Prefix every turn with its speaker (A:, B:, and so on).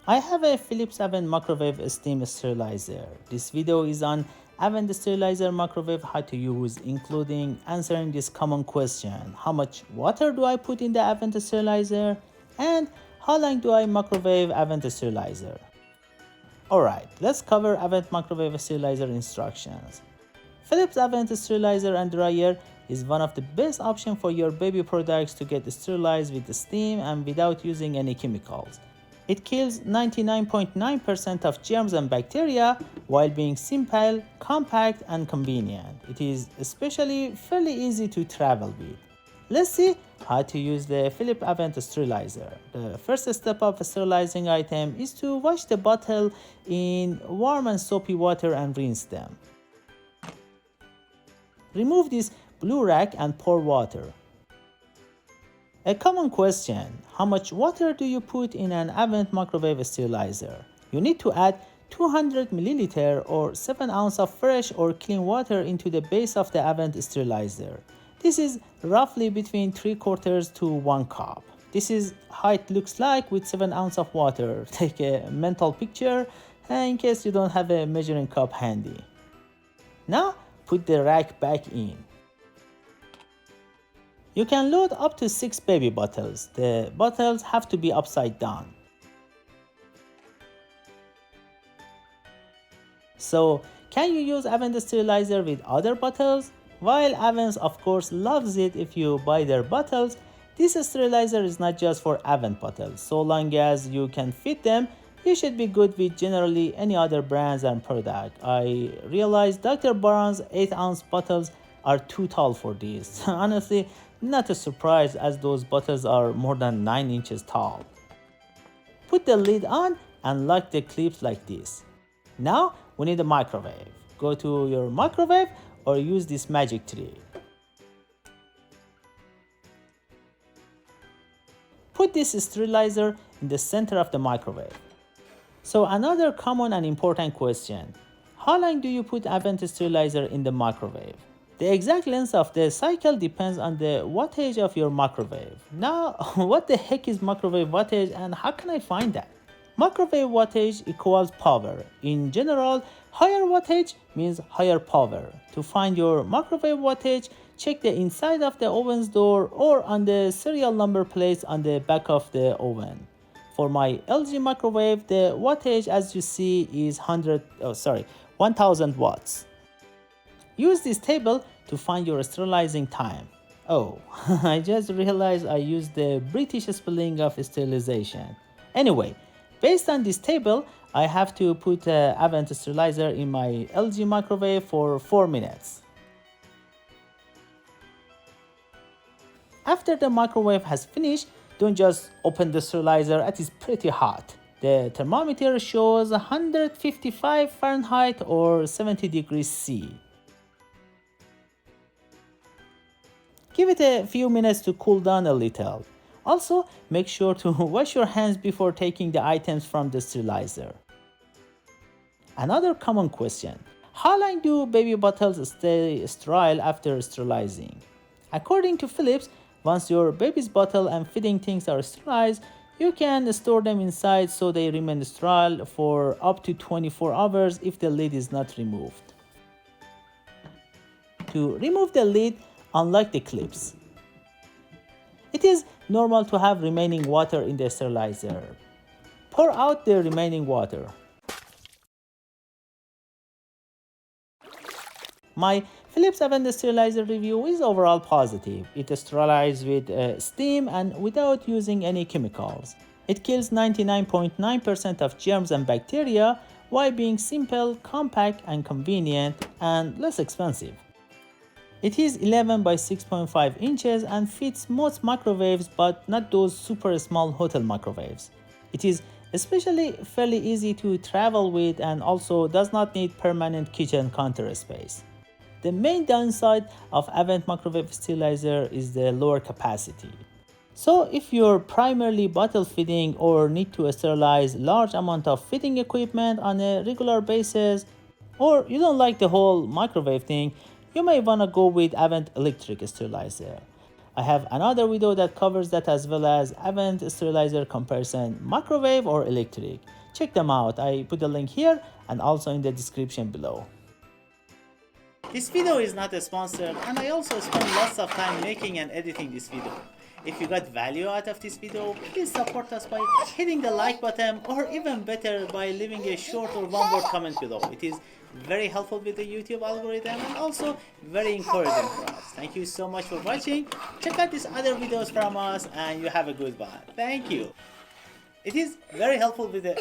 A: I have a Philips Avent Microwave Steam Sterilizer. This video is on Avent Sterilizer microwave, how to use, including answering this common question: how much water do I put in the Avent Sterilizer? And how long do I microwave Avent Sterilizer? Alright, let's cover Avent Microwave Sterilizer instructions. Philips Avent Sterilizer and Dryer is one of the best options for your baby products to get sterilized with steam and without using any chemicals. It kills 99.9% of germs and bacteria while being simple, compact, and convenient. It is especially fairly easy to travel with. Let's see how to use the Philips Avent Sterilizer. The first step of sterilizing item is to wash the bottle in warm and soapy water and rinse them. Remove this blue rack and pour water. A common question: how much water do you put in an Avent Microwave Sterilizer? You need to add 200 milliliter or 7 ounces of fresh or clean water into the base of the Avent Sterilizer. This is roughly between 3/4 to 1 cup. This is how it looks like with 7 ounces of water. Take a mental picture in case you don't have a measuring cup handy. Now put the rack back in. You can load up to 6 baby bottles. The bottles have to be upside down. So, can you use Avent Sterilizer with other bottles? While Avent of course loves it if you buy their bottles, this sterilizer is not just for Avent bottles. So long as you can fit them, you should be good with generally any other brands and product. I realize Dr. Baron's 8-ounce bottles are too tall for these. Honestly, not a surprise as those bottles are more than 9 inches tall. Put the lid on and lock the clips like this. Now we need a microwave. Go to your microwave or use this magic tree. Put this sterilizer in the center of the microwave. So another common and important question: how long do you put Avent Sterilizer in the microwave? The exact length of the cycle depends on the wattage of your microwave. Now, what the heck is microwave wattage and how can I find that? Microwave wattage equals power. In general, higher wattage means higher power. To find your microwave wattage, check the inside of the oven's door or on the serial number plates on the back of the oven. For my LG microwave, the wattage as you see is 1000 watts. Use this table to find your sterilizing time. Oh, I just realized I used the British spelling of sterilization. Anyway, based on this table, I have to put Avent Sterilizer in my LG microwave for 4 minutes. After the microwave has finished, don't just open the sterilizer as it's pretty hot. The thermometer shows 155 Fahrenheit or 70 degrees C. Give it a few minutes to cool down a little. Also, make sure to wash your hands before taking the items from the sterilizer. Another common question: how long do baby bottles stay sterile after sterilizing? According to Philips, once your baby's bottle and feeding things are sterilized, you can store them inside so they remain sterile for up to 24 hours if the lid is not removed. To remove the lid, unlock the clips. It is normal to have remaining water in the sterilizer. Pour out the remaining water. My Philips Avent Sterilizer review is overall positive. It sterilizes with steam and without using any chemicals. It kills 99.9% of germs and bacteria while being simple, compact, and convenient, and less expensive. It is 11 by 6.5 inches and fits most microwaves, but not those super small hotel microwaves. It is especially fairly easy to travel with and also does not need permanent kitchen counter space. The main downside of Avent Microwave Sterilizer is the lower capacity. So if you're primarily bottle feeding or need to sterilize large amount of feeding equipment on a regular basis, or you don't like the whole microwave thing, you may want to go with Avent Electric Sterilizer. I have another video that covers that, as well as Avent Sterilizer comparison, microwave or electric. Check them out. I put the link here and also in the description below. This video is not sponsored, and I also spent lots of time making and editing this video. If you got value out of this video, please support us by hitting the like button, or even better, by leaving a short or one word comment below. It is very helpful with the YouTube algorithm and also very encouraging for us. Thank you so much for watching. Check out these other videos from us and you have a good one. Thank you. It is very helpful with the